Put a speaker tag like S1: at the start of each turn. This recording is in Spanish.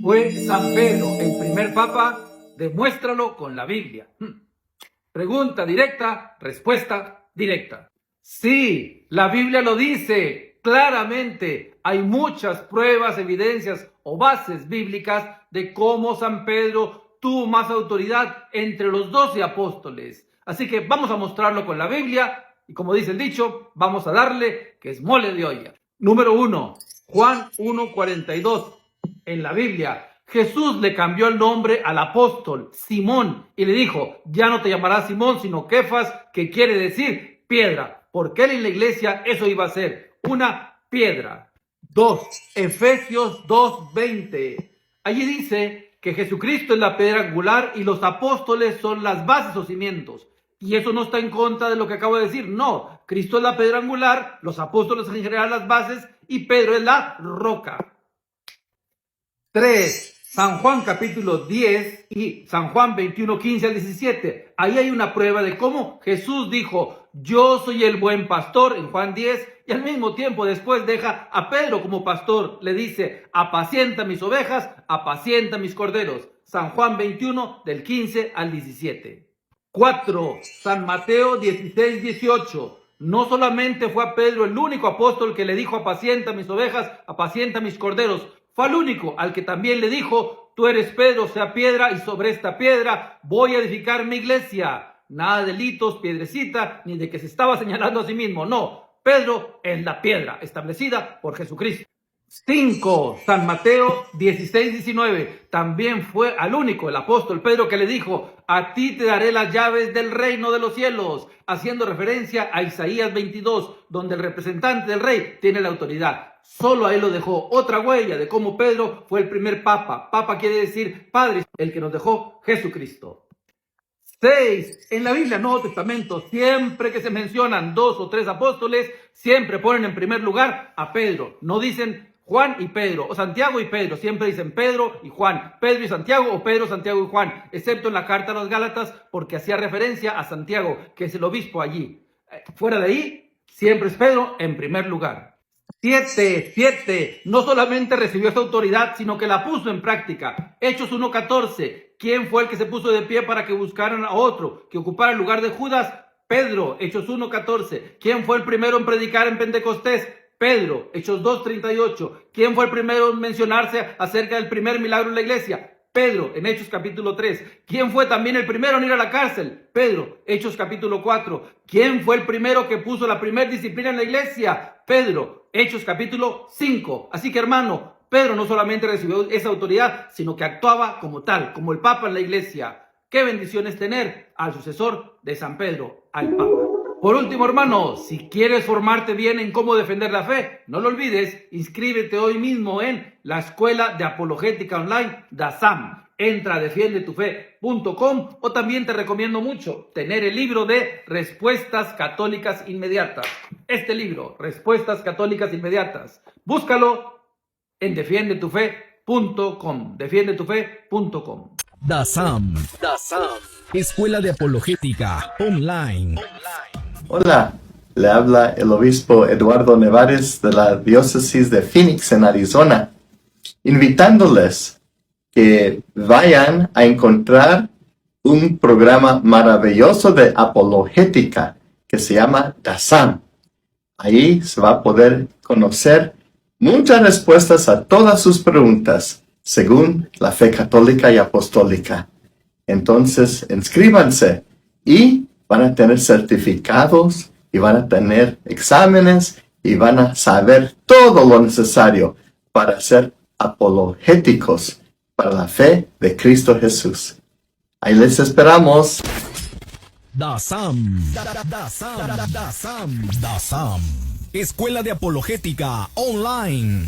S1: ¿Fue San Pedro el primer papa? Demuéstralo con la Biblia. Pregunta directa, respuesta directa. Sí, la Biblia lo dice claramente. Hay muchas pruebas, evidencias o bases bíblicas de cómo San Pedro tuvo más autoridad entre los 12 apóstoles. Así que vamos a mostrarlo con la Biblia y, como dice el dicho, vamos a darle que es mole de olla. Número 1, Juan 1:42. En la Biblia, Jesús le cambió el nombre al apóstol Simón y le dijo: ya no te llamarás Simón, sino Kefas, que quiere decir piedra, porque él en la iglesia eso iba a ser, una piedra. 2, Efesios 2:20. Allí dice que Jesucristo es la piedra angular y los apóstoles son las bases o cimientos. Y eso no está en contra de lo que acabo de decir. No, Cristo es la piedra angular, los apóstoles en general las bases y Pedro es la roca. 3. San Juan capítulo 10 y San Juan 21:15 al 17. Ahí hay una prueba de cómo Jesús dijo: yo soy el buen pastor en Juan 10, y al mismo tiempo después deja a Pedro como pastor. Le dice: apacienta mis ovejas, apacienta mis corderos. San Juan 21 del 15 al 17. 4. San Mateo 16:18. No solamente fue a Pedro el único apóstol que le dijo: apacienta mis ovejas, apacienta mis corderos. Fue al único al que también le dijo: tú eres Pedro, sea piedra, y sobre esta piedra voy a edificar mi iglesia. Nada de delitos, piedrecita, ni de que se estaba señalando a sí mismo. No, Pedro es la piedra establecida por Jesucristo. 5. San Mateo 16:19. También fue al único, el apóstol Pedro, que le dijo: a ti te daré las llaves del reino de los cielos, haciendo referencia a Isaías 22, donde el representante del rey tiene la autoridad. Solo ahí lo dejó. Otra huella de cómo Pedro fue el primer papa. Papa quiere decir padre, el que nos dejó Jesucristo. 6. En la Biblia, Nuevo Testamento, siempre que se mencionan 2 o 3 apóstoles, siempre ponen en primer lugar a Pedro. No dicen Juan y Pedro, o Santiago y Pedro. Siempre dicen Pedro y Juan, Pedro y Santiago, o Pedro, Santiago y Juan. Excepto en la carta a los Gálatas, porque hacía referencia a Santiago, que es el obispo allí. Fuera de ahí, siempre es Pedro en primer lugar. 7. No solamente recibió esa autoridad, sino que la puso en práctica. Hechos 1:14. ¿Quién fue el que se puso de pie para que buscaran a otro que ocupara el lugar de Judas? Pedro. Hechos 1:14. ¿Quién fue el primero en predicar en Pentecostés? Pedro. Hechos 2:38. ¿Quién fue el primero en mencionarse acerca del primer milagro en la iglesia? Pedro, en Hechos capítulo 3. ¿Quién fue también el primero en ir a la cárcel? Pedro, Hechos capítulo 4. ¿Quién fue el primero que puso la primera disciplina en la iglesia? Pedro, Hechos capítulo 5. Así que, hermano, Pedro no solamente recibió esa autoridad, sino que actuaba como tal, como el Papa en la iglesia. Qué bendición es tener al sucesor de San Pedro, al Papa. Por último, hermano, si quieres formarte bien en cómo defender la fe, no lo olvides, inscríbete hoy mismo en la Escuela de Apologética Online DASAM. Entra a defiendetufe.com, o también te recomiendo mucho tener el libro de Respuestas Católicas Inmediatas. Este libro, Respuestas Católicas Inmediatas, búscalo en defiendetufe.com, defiendetufe.com.
S2: DASAM, Escuela de Apologética Online.
S3: Hola, le habla el obispo Eduardo Nevares de la diócesis de Phoenix en Arizona, invitándoles que vayan a encontrar un programa maravilloso de apologética que se llama DASAM. Ahí se va a poder conocer muchas respuestas a todas sus preguntas según la fe católica y apostólica. Entonces, inscríbanse y van a tener certificados y van a tener exámenes y van a saber todo lo necesario para ser apologéticos para la fe de Cristo Jesús. Ahí les esperamos.
S2: DASAM, Escuela de Apologética Online.